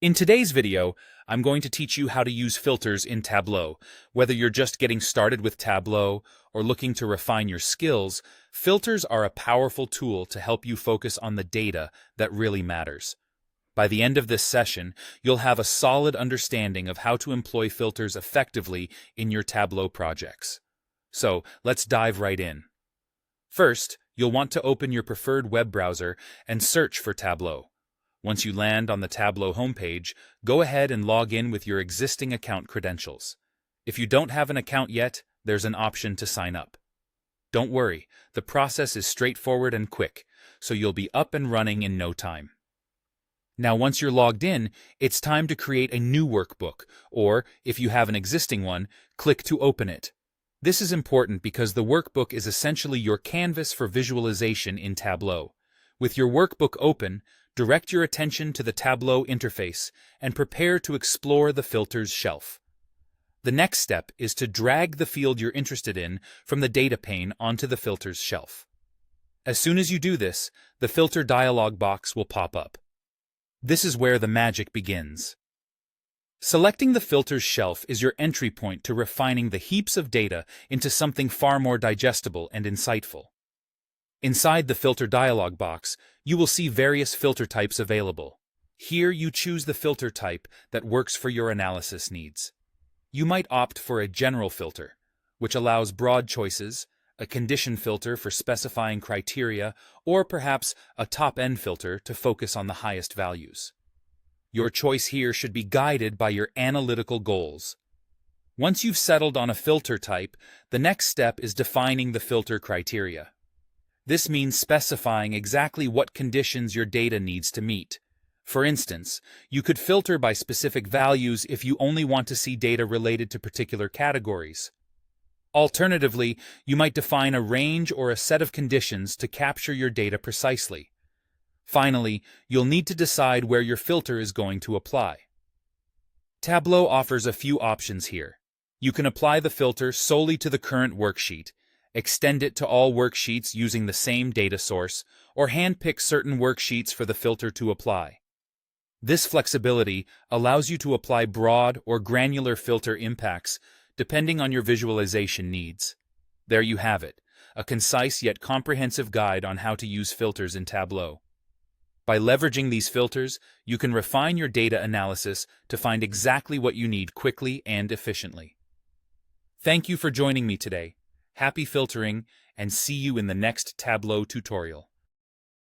In today's video, I'm going to teach you how to use filters in Tableau. Whether you're just getting started with Tableau or looking to refine your skills, filters are a powerful tool to help you focus on the data that really matters. By the end of this session, you'll have a solid understanding of how to employ filters effectively in your Tableau projects. So, let's dive right in. First, you'll want to open your preferred web browser and search for Tableau. Once you land on the Tableau homepage, go ahead and log in with your existing account credentials. If you don't have an account yet, there's an option to sign up. Don't worry, the process is straightforward and quick, so you'll be up and running in no time. Now, once you're logged in, it's time to create a new workbook, or, if you have an existing one, click to open it. This is important because the workbook is essentially your canvas for visualization in Tableau. With your workbook open, direct your attention to the Tableau interface and prepare to explore the filters shelf. The next step is to drag the field you're interested in from the data pane onto the filters shelf. As soon as you do this, the filter dialog box will pop up. This is where the magic begins. Selecting the filters shelf is your entry point to refining the heaps of data into something far more digestible and insightful. Inside the filter dialog box, you will see various filter types available. Here you choose the filter type that works for your analysis needs. You might opt for a general filter, which allows broad choices, a condition filter for specifying criteria, or perhaps a top-end filter to focus on the highest values. Your choice here should be guided by your analytical goals. Once you've settled on a filter type, the next step is defining the filter criteria. This means specifying exactly what conditions your data needs to meet. For instance, you could filter by specific values if you only want to see data related to particular categories. Alternatively, you might define a range or a set of conditions to capture your data precisely. Finally, you'll need to decide where your filter is going to apply. Tableau offers a few options here. You can apply the filter solely to the current worksheet, extend it to all worksheets using the same data source, or handpick certain worksheets for the filter to apply. This flexibility allows you to apply broad or granular filter impacts depending on your visualization needs. There you have it, a concise yet comprehensive guide on how to use filters in Tableau. By leveraging these filters, you can refine your data analysis to find exactly what you need quickly and efficiently. Thank you for joining me today. Happy filtering, and see you in the next Tableau tutorial.